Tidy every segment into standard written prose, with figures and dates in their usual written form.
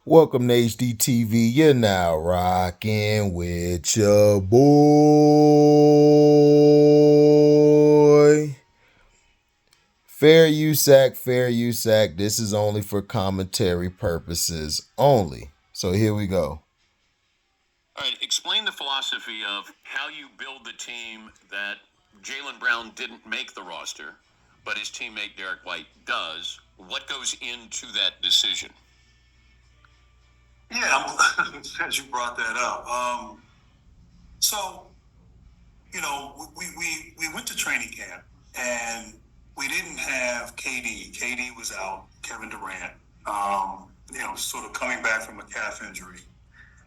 Welcome to HDiiTV. You're now rocking with your boy. Fair use act, fair use act. This is only for commentary purposes only. So here we go. All right, explain the philosophy of how you build the team that Jaylen Brown didn't make the roster, but his teammate Derek White does. What goes into that decision? Yeah, I'm glad you brought that up. So, we went to training camp and we didn't have KD. KD was out, Kevin Durant, sort of coming back from a calf injury.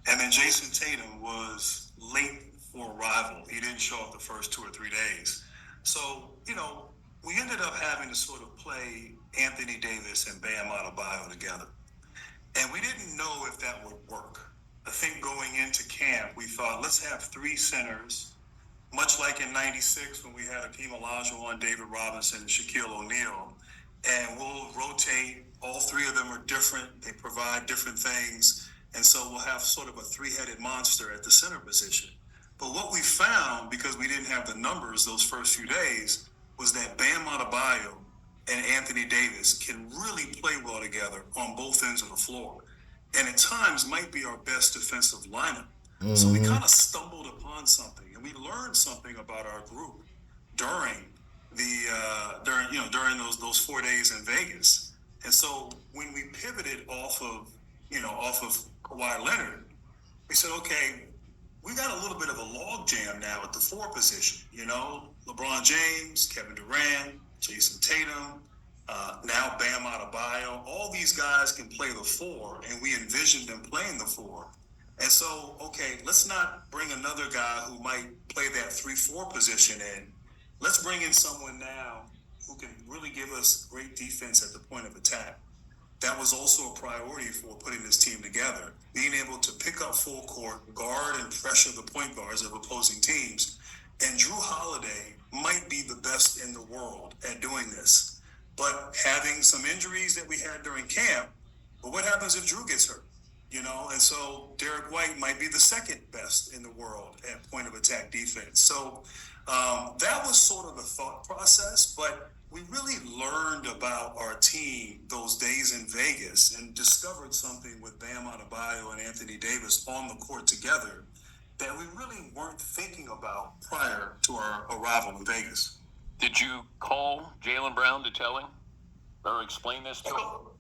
And then Jason Tatum was late for arrival. He didn't show up the first 2 or 3 days. So, we ended up having to sort of play Anthony Davis and Bam Adebayo together. And we didn't know if that would work. I think going into camp, we thought, let's have 3 centers, much like in 96 when we had Akeem Olajuwon, David Robinson, and Shaquille O'Neal. And we'll rotate. All 3 of them are different. They provide different things. And so we'll have sort of a 3-headed monster at the center position. But what we found, because we didn't have the numbers those first few days, was that Bam Adebayo and Anthony Davis can really play well together on both ends of the floor. And at times might be our best defensive lineup. Mm-hmm. So we kind of stumbled upon something, and we learned something about our group during those 4 days in Vegas. And so when we pivoted off of Kawhi Leonard, we said, okay, we got a little bit of a log jam now at the 4 position. LeBron James, Kevin Durant, Jason Tatum, now Bam Adebayo. All these guys can play the 4, and we envisioned them playing the 4. And so, okay, let's not bring another guy who might play that 3-4 position in. Let's bring in someone now who can really give us great defense at the point of attack. That was also a priority for putting this team together, being able to pick up full court, guard and pressure the point guards of opposing teams. And Drew Holiday might be the best in the world at doing this. But having some injuries that we had during camp, but what happens if Drew gets hurt? And so Derek White might be the second best in the world at point of attack defense. So that was sort of the thought process, but we really learned about our team those days in Vegas and discovered something with Bam Adebayo and Anthony Davis on the court together that we really weren't thinking about prior to our arrival in Vegas. Did you call Jaylen Brown to tell him or explain this to him?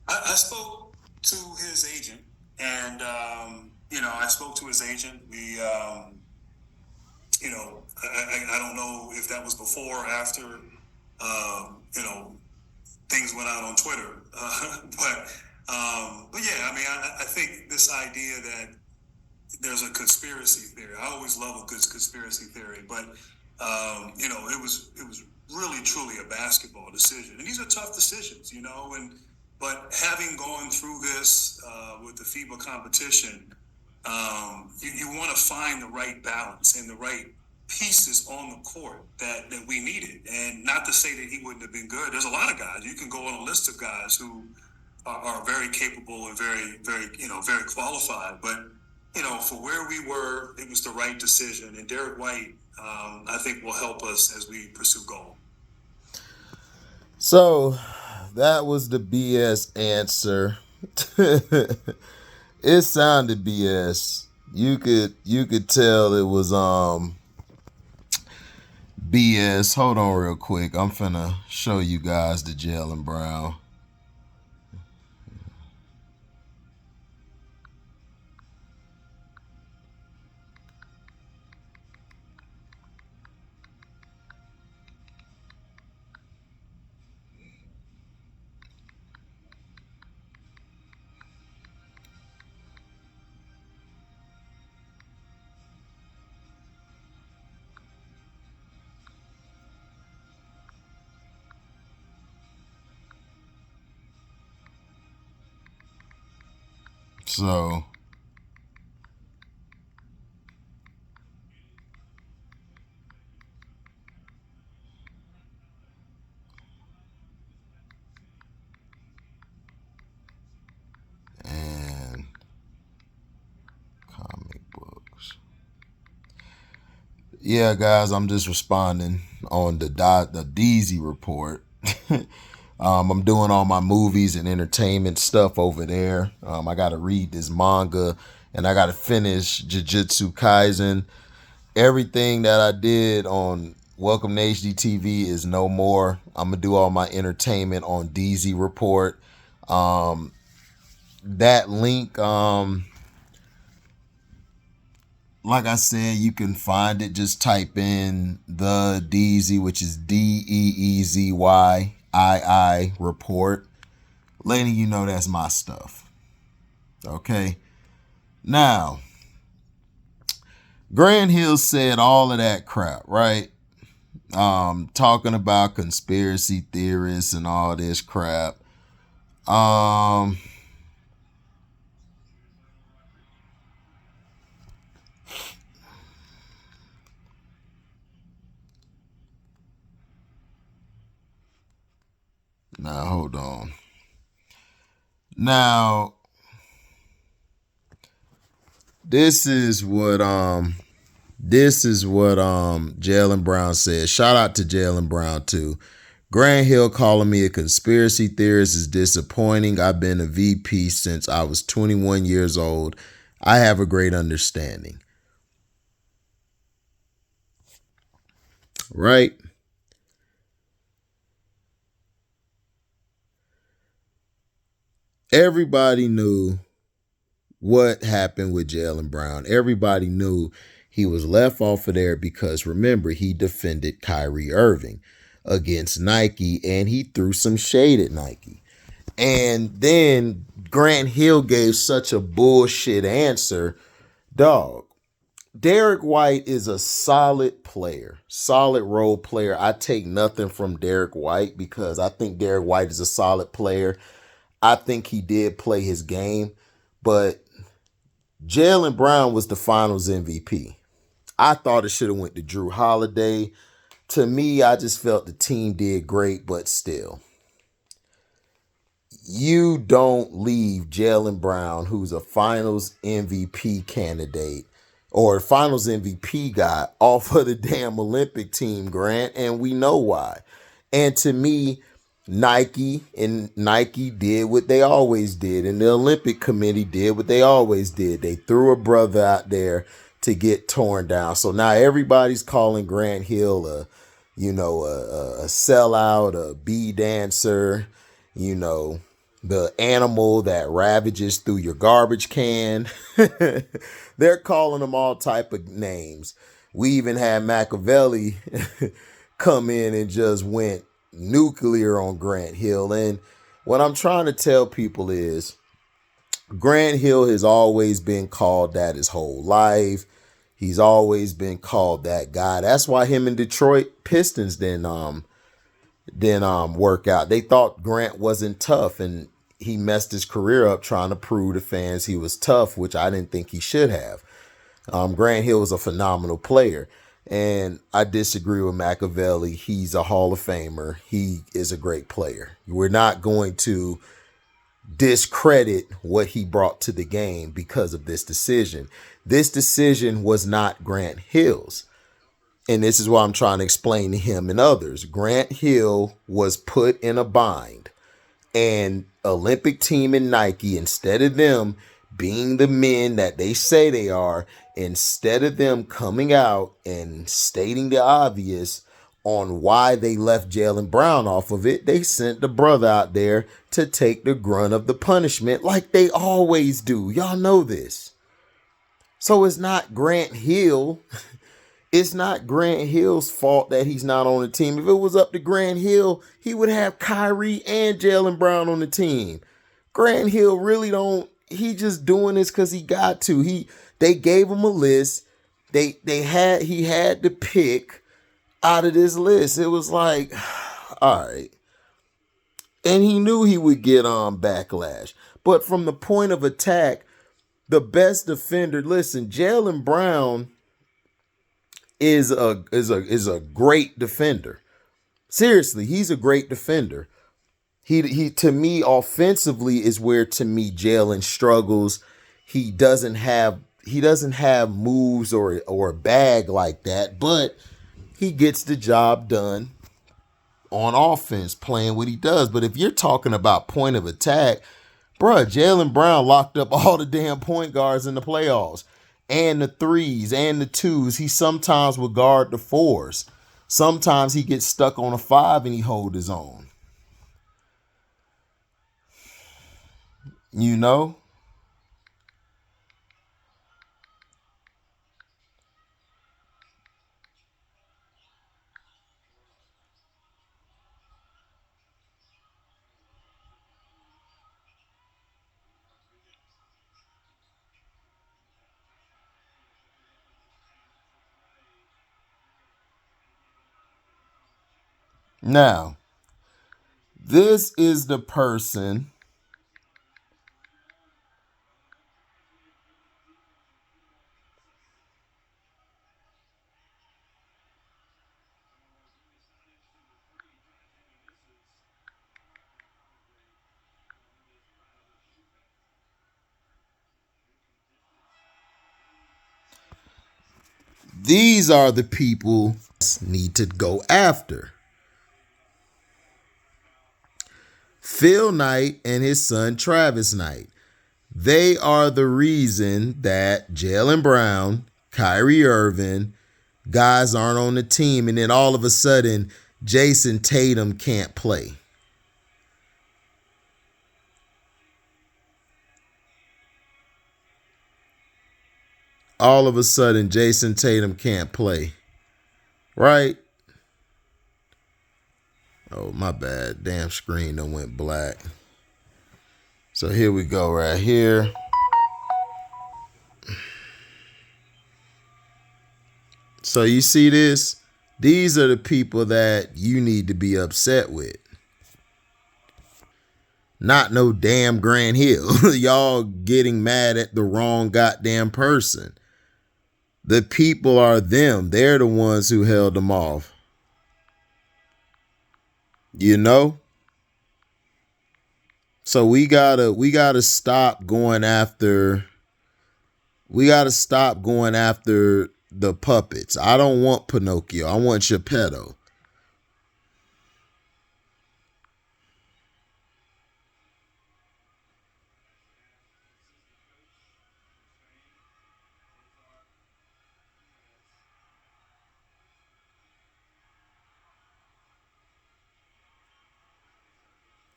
I spoke to his agent, and I spoke to his agent. We, I don't know if that was before or after, things went out on Twitter, but yeah, I think this idea that there's a conspiracy theory. I always love a good conspiracy theory, but it was really truly a basketball decision, and these are tough decisions, But having gone through this with the FIBA competition, you want to find the right balance and the right pieces on the court that we needed. And not to say that he wouldn't have been good. There's a lot of guys. You can go on a list of guys who are very capable and very, very, very qualified. But, for where we were, it was the right decision. And Derek White, I think, will help us as we pursue goal. So that was the BS answer. It sounded BS. You could tell it was BS. Hold on real quick. I'm finna show you guys the Jaylen Brown. So Yeah, guys, I'm just responding on the Deezy report. I'm doing all my movies and entertainment stuff over there. I got to read this manga and I got to finish Jujutsu Kaisen. Everything that I did on Welcome to HDiiTV is no more. I'm going to do all my entertainment on Deezy report. That link, like I said, you can find it. Just type in the Deezy, which is DEEZYII report, letting you know that's my stuff. Okay. Now, Grant Hill said all of that crap, right? Talking about conspiracy theorists and all this crap. Now hold on. Now, this is what Jaylen Brown said. Shout out to Jaylen Brown too. Grant Hill calling me a conspiracy theorist is disappointing. I've been a VP since I was 21 years old. I have a great understanding. Right? Everybody knew what happened with Jaylen Brown. Everybody knew he was left off of there because, remember, he defended Kyrie Irving against Nike and he threw some shade at Nike. And then Grant Hill gave such a bullshit answer. Dog, Derek White is a solid player, solid role player. I take nothing from Derek White because I think Derek White is a solid player. I think he did play his game, but Jaylen Brown was the finals MVP. I thought it should have went to Drew Holiday. To me, I just felt the team did great, but still. You don't leave Jaylen Brown, who's a finals MVP candidate or finals MVP guy, off of the damn Olympic team, Grant, and we know why. And to me, Nike did what they always did, and the Olympic Committee did what they always did. They threw a brother out there to get torn down. So now everybody's calling Grant Hill a sellout, a bee dancer, the animal that ravages through your garbage can. They're calling him all type of names. We even had Machiavelli come in and just went nuclear on Grant Hill. And what I'm trying to tell people is Grant Hill has always been called that his whole life. He's always been called that guy. That's why him and Detroit Pistons didn't work out. They thought Grant wasn't tough, and he messed his career up trying to prove to fans he was tough, which I didn't think he should have. Grant Hill is a phenomenal player, and I disagree with Machiavelli. He's a Hall of Famer. He is a great player. We're not going to discredit what he brought to the game because of this decision. This decision was not Grant Hill's. And this is what I'm trying to explain to him and others. Grant Hill was put in a bind. And Olympic team and Nike, instead of them being the men that they say they are, instead of them coming out and stating the obvious on why they left Jaylen Brown off of it, they sent the brother out there to take the grunt of the punishment like they always do. Y'all know this. So it's not Grant Hill. It's not Grant Hill's fault that he's not on the team. If it was up to Grant Hill, he would have Kyrie and Jaylen Brown on the team. Grant Hill really don't. He just doing this because he got to. They gave him a list. He had to pick out of this list. It was like, all right. And he knew he would get backlash. But from the point of attack, the best defender. Listen, Jaylen Brown is a great defender. Seriously, he's a great defender. He to me offensively is where to me Jaylen struggles. He doesn't have he doesn't have moves or a bag like that, but he gets the job done on offense playing what he does. But if you're talking about point of attack, bruh, Jaylen Brown locked up all the damn point guards in the playoffs, and the threes and the twos. He sometimes will guard the fours. Sometimes he gets stuck on a 5 and he hold his own. You know? Now, this is the person these are the people need to go after. Phil Knight and his son Travis Knight. They are the reason that Jaylen Brown, Kyrie Irving, guys aren't on the team, and then all of a sudden Jason Tatum can't play. All of a sudden Jason Tatum can't play. Right? Oh, my bad. Damn screen done went black. So here we go right here. So you see this? These are the people that you need to be upset with. Not no damn Grant Hill. Y'all getting mad at the wrong goddamn person. The people are them. They're the ones who held them off. You know? So we gotta stop going after the puppets. I don't want Pinocchio. I want Geppetto.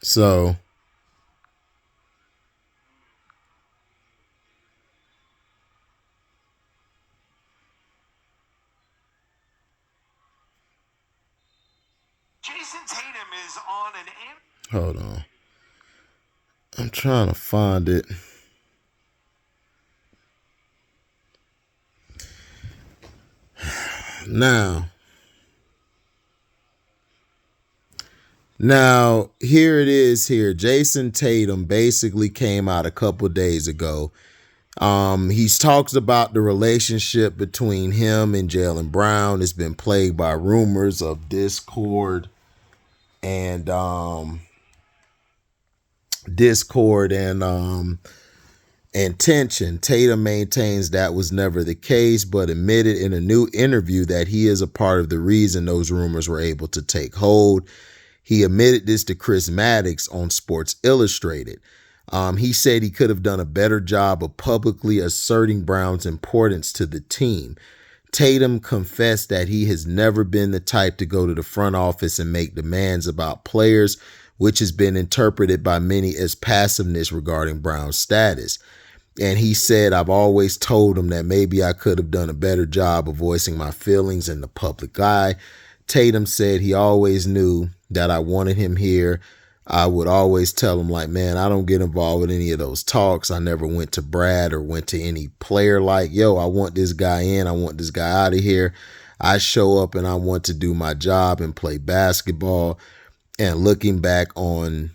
So Jason Tatum is on an... hold on. I'm trying to find it. Now, here it is here. Jason Tatum basically came out a couple days ago. He talks about the relationship between him and Jaylen Brown. It's been plagued by rumors of discord and tension. Tatum maintains that was never the case, but admitted in a new interview that he is a part of the reason those rumors were able to take hold. He admitted this to Chris Maddox on Sports Illustrated. He said he could have done a better job of publicly asserting Brown's importance to the team. Tatum confessed that he has never been the type to go to the front office and make demands about players, which has been interpreted by many as passiveness regarding Brown's status. And he said, I've always told him that maybe I could have done a better job of voicing my feelings in the public eye. Tatum said he always knew that I wanted him here. I would always tell him, like, man, I don't get involved with any of those talks. I never went to Brad or went to any player like, yo, I want this guy in. I want this guy out of here. I show up and I want to do my job and play basketball. And looking back on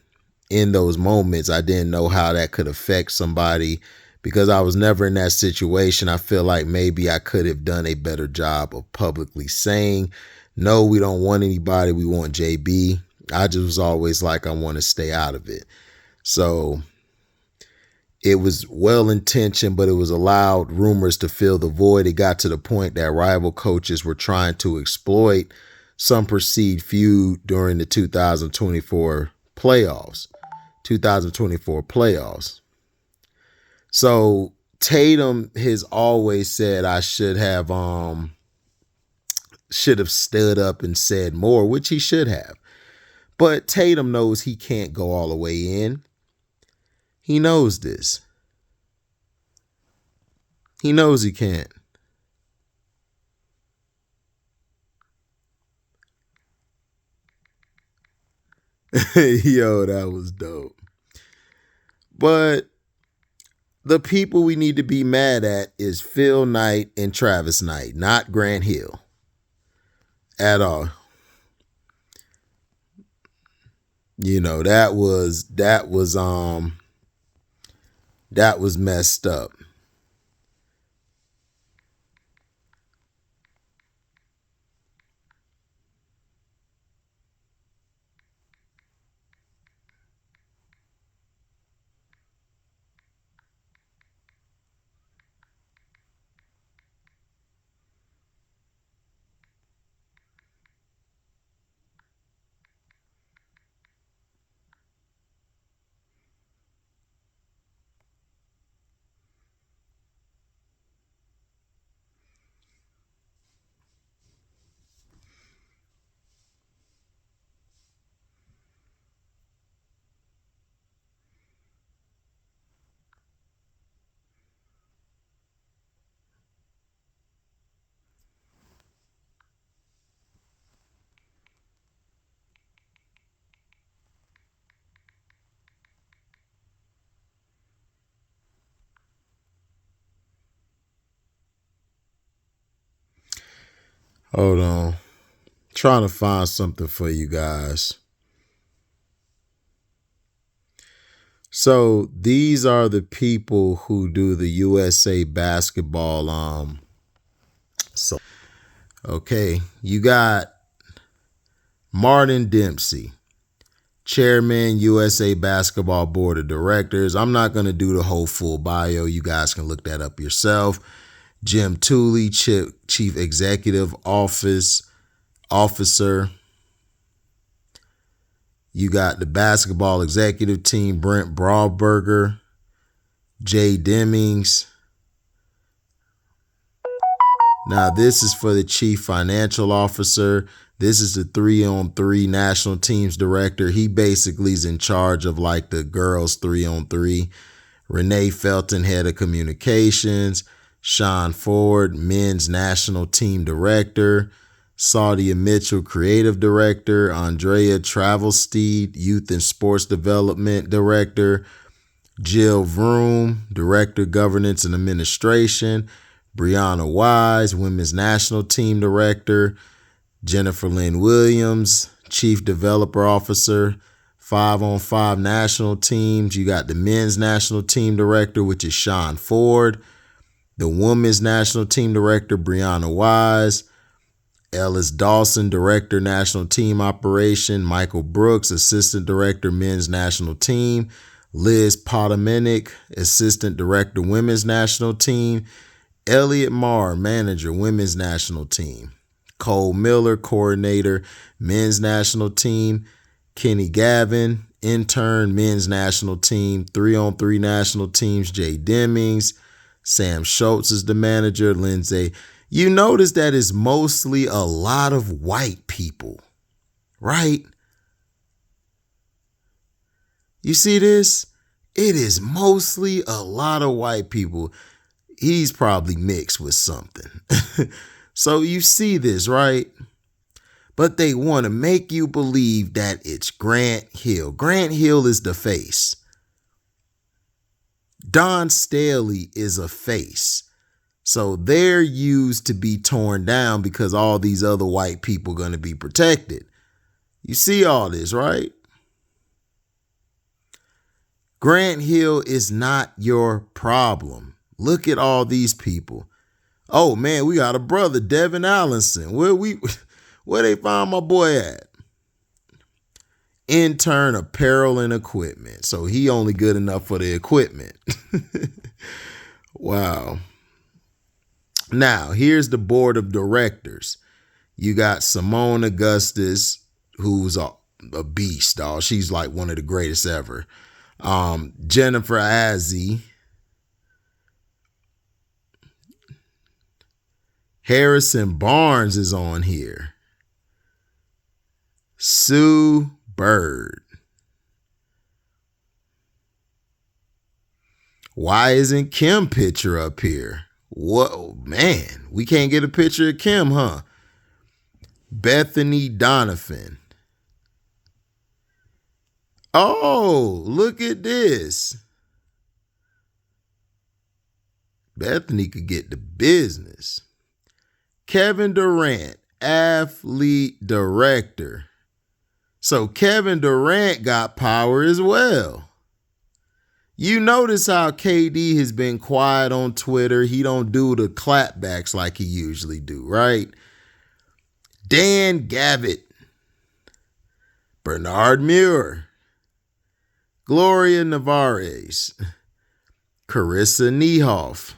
in those moments, I didn't know how that could affect somebody because I was never in that situation. I feel like maybe I could have done a better job of publicly saying, no, we don't want anybody. We want JB. I just was always like, I want to stay out of it. So It was well-intentioned, but it was allowed rumors to fill the void. It got to the point that rival coaches were trying to exploit some perceived feud during the 2024 playoffs. So Tatum has always said I should have stood up and said more, which he should have. But Tatum knows he can't go all the way in. He knows this. He knows he can't. Yo, that was dope. But the people we need to be mad at is Phil Knight and Travis Knight, not Grant Hill at all. You know, that was messed up. Hold on. Trying to find something for you guys. So these are the people who do the USA basketball. So, okay, you got Martin Dempsey, Chairman, USA Basketball Board of Directors. I'm not going to do the whole full bio. You guys can look that up yourself. Jim Tooley, Chief Executive Officer. You got the basketball executive team, Brent Braulberger, Jay Demings. Now, this is for the chief financial officer. This is the 3-on-3 national teams director. He basically is in charge of like the girls 3-on-3. Renee Felton, head of communications. Sean Ford, men's national team director. Saudia Mitchell, creative director. Andrea Travelsteed, youth and sports development director. Jill Vroom, director, governance and administration. Brianna Wise, women's national team director. Jennifer Lynn Williams, chief developer officer. 5-on-5 national teams. You got the men's national team director, which is Sean Ford. The women's national team director, Brianna Wise. Ellis Dawson, director, national team operation. Michael Brooks, assistant director, men's national team. Liz Potomenic, assistant director, women's national team. Elliot Marr, manager, women's national team. Cole Miller, coordinator, men's national team. Kenny Gavin, intern, men's national team. 3-on-3 national teams, Jay Demings. Sam Schultz is the manager. Lindsay. You notice that it's mostly a lot of white people, right? You see this? It is mostly a lot of white people. He's probably mixed with something. So you see this, right? But they want to make you believe that it's Grant Hill. Grant Hill is the face. Don Staley is a face. So they're used to be torn down because all these other white people are going to be protected. You see all this, right? Grant Hill is not your problem. Look at all these people. Oh man, we got a brother, Devin Allenson. Where they find my boy at? intern apparel and equipment. So he only good enough for the equipment. Wow. Now, here's the board of directors. You got Simone Augustus, who's a beast, dog. She's like one of the greatest ever. Jennifer Azzi. Harrison Barnes is on here. Sue Bird. Why isn't Kim picture up here? Whoa, man, we can't get a picture of Kim, huh? Bethany Donovan. Oh, look at this. Bethany could get the business. Kevin Durant, athlete director. So Kevin Durant got power as well. You notice how KD has been quiet on Twitter. He don't do the clapbacks like he usually do, right? Dan Gavitt, Bernard Muir, Gloria Nevares, Carissa Niehoff,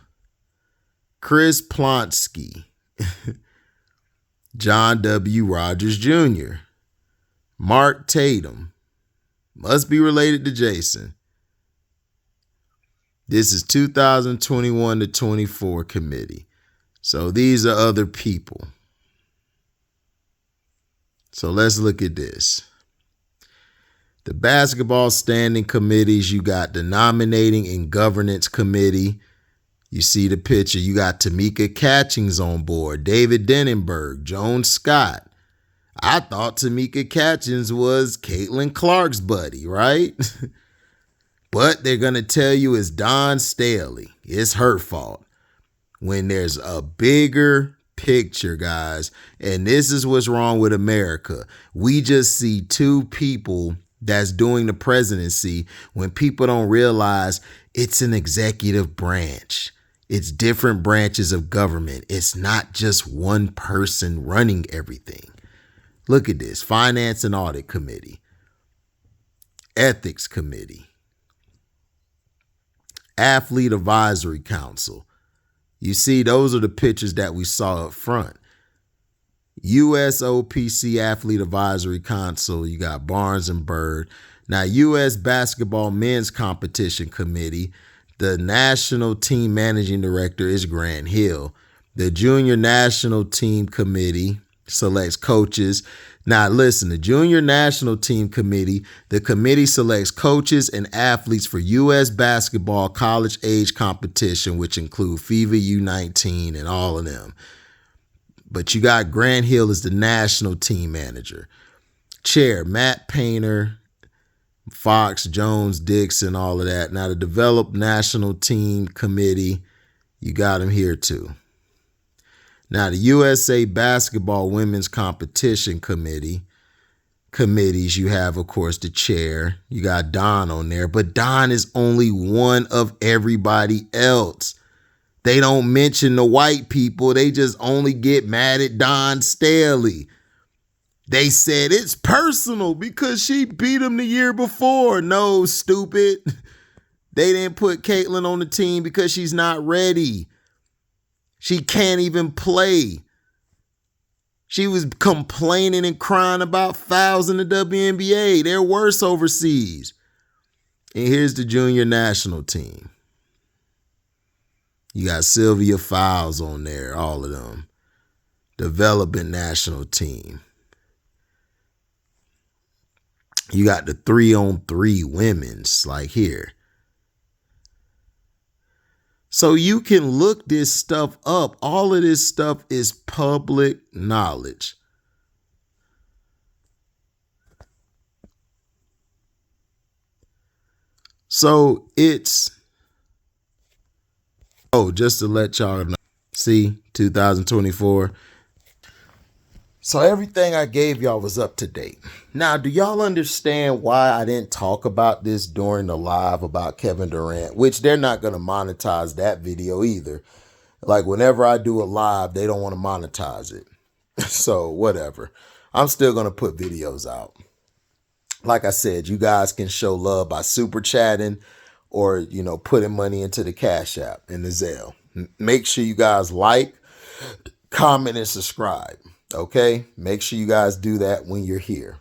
Chris Plonsky, John W. Rogers Jr., Mark Tatum, must be related to Jason. This is 2021 to 24 committee. So these are other people. So let's look at this. The basketball standing committees, you got the nominating and governance committee. You see the picture. You got Tamika Catchings on board, David Denenberg, Joan Scott. I thought Tamika Catchings was Caitlin Clark's buddy, right? But they're going to tell you it's Dawn Staley. It's her fault. When there's a bigger picture, guys, and this is what's wrong with America. We just see two people that's doing the presidency when people don't realize it's an executive branch. It's different branches of government. It's not just one person running everything. Look at this. Finance and Audit Committee. Ethics Committee. Athlete Advisory Council. You see, those are the pictures that we saw up front. USOPC Athlete Advisory Council, you got Barnes and Bird. Now, U.S. Basketball Men's Competition Committee, the National Team Managing Director is Grant Hill. The Junior National Team Committee selects coaches. Now, listen, the Junior National Team Committee, the committee selects coaches and athletes for U.S. basketball college age competition, which include FIVA U19 and all of them. But you got Grant Hill as the national team manager. Chair, Matt Painter, Fox, Jones, Dixon, all of that. Now, the Developed National Team Committee, you got him here too. Now, the USA Basketball Women's Competition committees, you have, of course, the chair. You got Don on there, but Don is only one of everybody else. They don't mention the white people. They just only get mad at Dawn Staley. They said it's personal because she beat him the year before. No, stupid. They didn't put Caitlin on the team because she's not ready. She can't even play. She was complaining and crying about fouls in the WNBA. They're worse overseas. And here's the junior national team. You got Sylvia Fowles on there, all of them. Development national team. You got the 3-on-3 women's, like here. So you can look this stuff up. All of this stuff is public knowledge. So it's, just to let y'all know, see, 2024. So everything I gave y'all was up to date. Now, do y'all understand why I didn't talk about this during the live about Kevin Durant, which they're not going to monetize that video either. Like whenever I do a live, they don't want to monetize it. So whatever. I'm still going to put videos out. like I said, you guys can show love by super chatting or, putting money into the Cash App and the Zelle. Make sure you guys like, comment, and subscribe. Okay? Make sure you guys do that when you're here.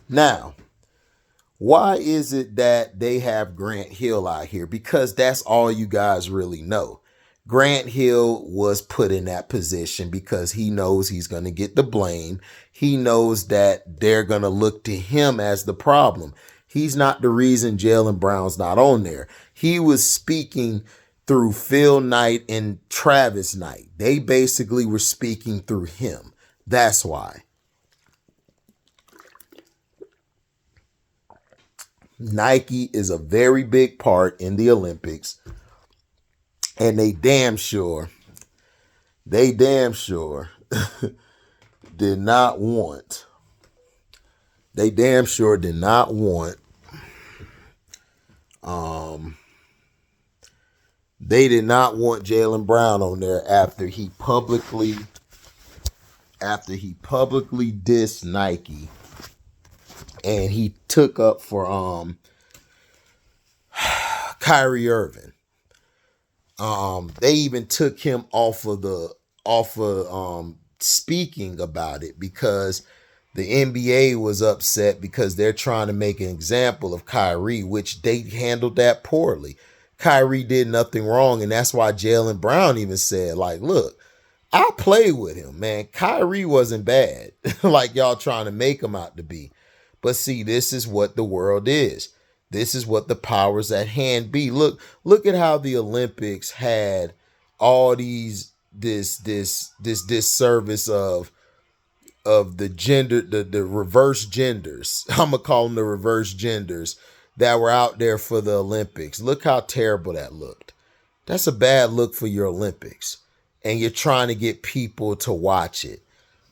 Now, why is it that they have Grant Hill out here? Because that's all you guys really know. Grant Hill was put in that position because he knows he's going to get the blame. He knows that they're going to look to him as the problem. He's not the reason Jaylen Brown's not on there. He was speaking through Phil Knight and Travis Knight. They basically were speaking through him. That's why. Nike is a very big part in the Olympics. And they damn sure did not want, they did not want Jaylen Brown on there after he publicly dissed Nike and he took up for Kyrie Irving. They even took him off of speaking about it because the NBA was upset because they're trying to make an example of Kyrie, which they handled that poorly. Kyrie did nothing wrong, and that's why Jaylen Brown even said, like, look, I play with him, man. Kyrie wasn't bad, like y'all trying to make him out to be. But see, this is what the world is. This is what the powers at hand be. Look at how the Olympics had all this service of the gender, the reverse genders. I'm gonna call them the reverse genders that were out there for the Olympics. Look how terrible that looked. That's a bad look for your Olympics. And you're trying to get people to watch it.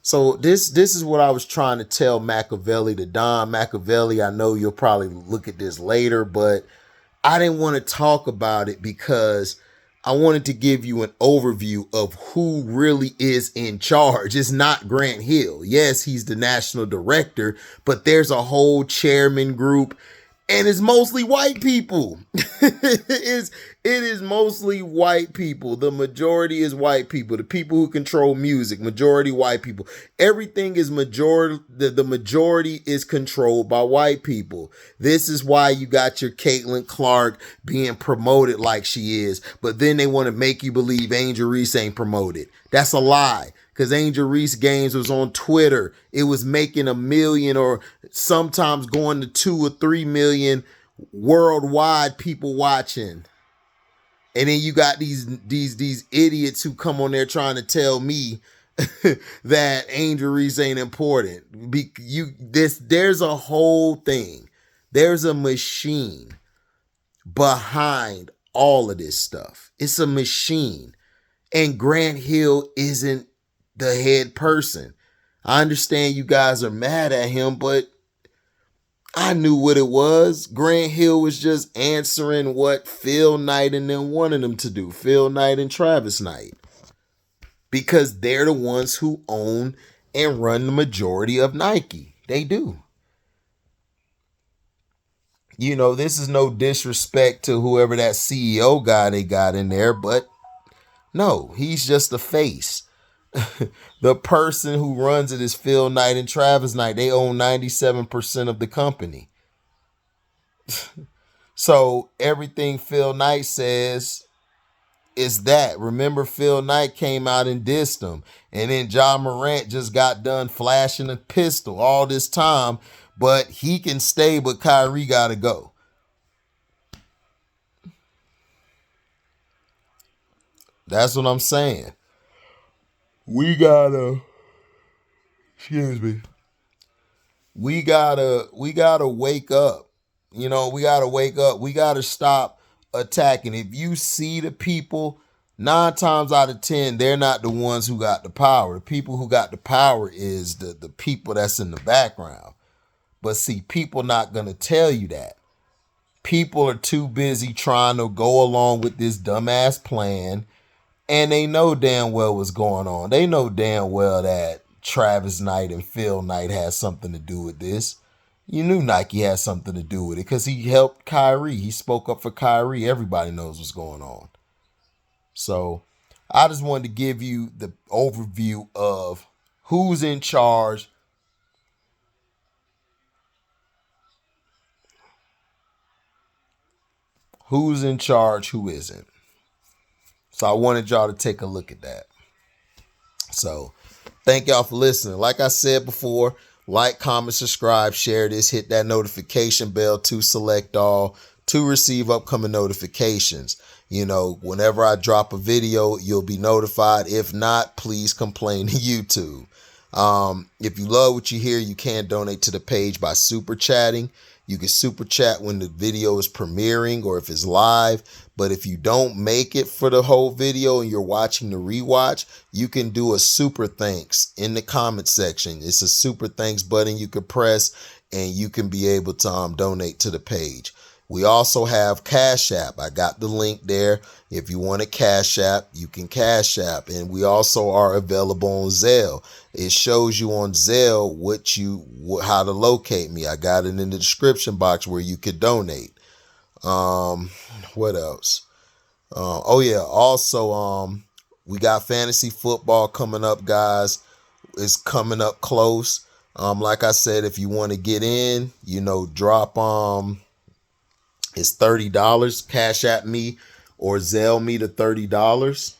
So this is what I was trying to tell Machiavelli to Don. Machiavelli, I know you'll probably look at this later, but I didn't want to talk about it because I wanted to give you an overview of who really is in charge. It's not Grant Hill. Yes, he's the national director, but there's a whole chairman group. And it's mostly white people. It is mostly white people. The majority is white people. The people who control music, majority white people. Everything is majority. The majority is controlled by white people. This is why you got your Caitlin Clark being promoted like she is. But then they want to make you believe Angel Reese ain't promoted. That's a lie. Because Angel Reese Games was on Twitter. It was making 1 million or sometimes going to 2 or 3 million worldwide people watching. And then you got these idiots who come on there trying to tell me that Angel Reese ain't important. There's a whole thing. There's a machine behind all of this stuff. It's a machine. And Grant Hill isn't the head person. I understand you guys are mad at him, but I knew what it was. Grant Hill was just answering what Phil Knight and them wanted him to do. Phil Knight and Travis Knight. Because they're the ones who own and run the majority of Nike. They do. This is no disrespect to whoever that CEO guy they got in there, but no, he's just a face. The person who runs it is Phil Knight and Travis Knight. They own 97% of the company. So everything Phil Knight says is that. Remember, Phil Knight came out and dissed him. And then Ja Morant just got done flashing a pistol all this time. But he can stay, but Kyrie got to go. That's what I'm saying. We gotta wake up. We gotta wake up. We gotta stop attacking. If you see the people, 9 times out of 10, they're not the ones who got the power. The people who got the power is the people that's in the background. But see, people not gonna tell you that. People are too busy trying to go along with this dumbass plan. And they know damn well what's going on. They know damn well that Travis Knight and Phil Knight has something to do with this. You knew Nike had something to do with it because he helped Kyrie. He spoke up for Kyrie. Everybody knows what's going on. So I just wanted to give you the overview of who's in charge. Who's in charge, who isn't. So I wanted y'all to take a look at that. So thank y'all for listening. Like I said before, like, comment, subscribe, share this, hit that notification bell to select all to receive upcoming notifications. You know, whenever I drop a video, you'll be notified. If not, please complain to YouTube. If you love what you hear, you can donate to the page by super chatting. You can super chat when the video is premiering or if it's live. But if you don't make it for the whole video and you're watching the rewatch, you can do a super thanks in the comment section. It's a super thanks button you can press and you can be able to donate to the page. We also have Cashapp. I got the link there. If you want a Cashapp, you can Cashapp. And we also are available on Zelle. It shows you on Zelle how to locate me. I got it in the description box where you could donate. What else? Also, we got fantasy football coming up, guys. It's coming up close. Like I said, if you want to get in, drop it's $30. Cash at me or Zelle me to $30.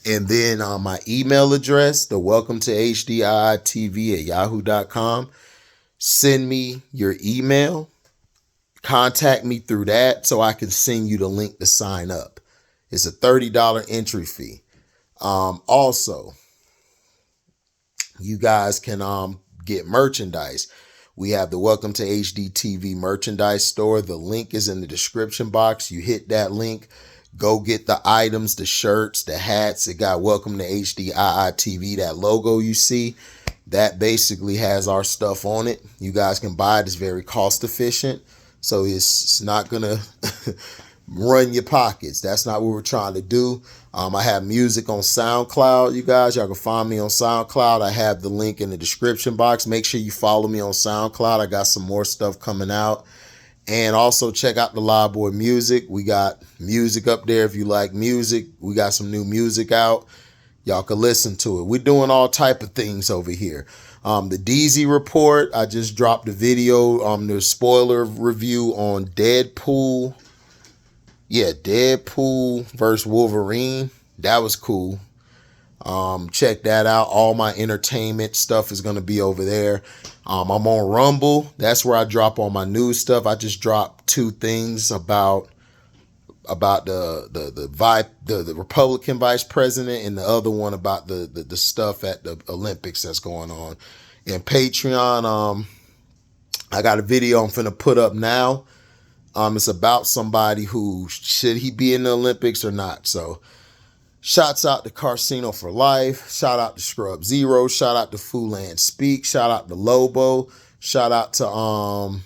And then my email address, the welcome to HDiiTV at yahoo.com. Send me your email. Contact me through that so I can send you the link to sign up. It's a $30 entry fee. Also, you guys can get merchandise. We have the Welcome to HDiiTV merchandise store. The link is in the description box. You hit that link. Go get the items, the shirts, the hats. It got Welcome to HDiiTV, that logo you see. That basically has our stuff on it. You guys can buy it. It's very cost efficient. So it's not going to run your pockets. That's not what we're trying to do. I have music on SoundCloud, you guys. Y'all can find me on SoundCloud. I have the link in the description box. Make sure you follow me on SoundCloud. I got some more stuff coming out. And also check out the Lyveboy music. We got music up there if you like music. We got some new music out. Y'all can listen to it. We're doing all type of things over here. The DZ report, I just dropped a video, the spoiler review on Deadpool. Yeah, Deadpool versus Wolverine. That was cool. Check that out. All my entertainment stuff is going to be over there. I'm on Rumble. That's where I drop all my news stuff. I just dropped 2 things about the Republican vice president, and the other one about the stuff at the Olympics that's going on. And Patreon, I got a video I'm finna put up now. It's about somebody who, should he be in the Olympics or not? So shouts out to Casino for Life. Shout out to Scrub Zero. Shout out to Fulan Speak. Shout out to Lobo. Shout out to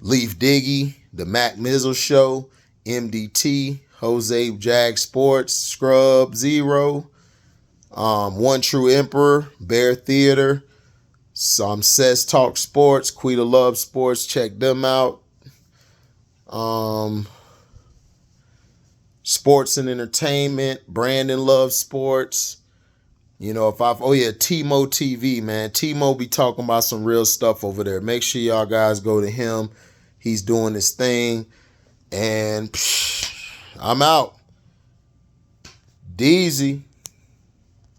Leaf Diggy, the Mac Mizzle Show, MDT, Jose Jag Sports, Scrub Zero, One True Emperor, Bear Theater, some Says Talk Sports, Quita Love Sports. Check them out. Sports and Entertainment, Brandon Love Sports. Timo TV, man. Timo be talking about some real stuff over there. Make sure y'all guys go to him. He's doing his thing. And I'm out. Deezy.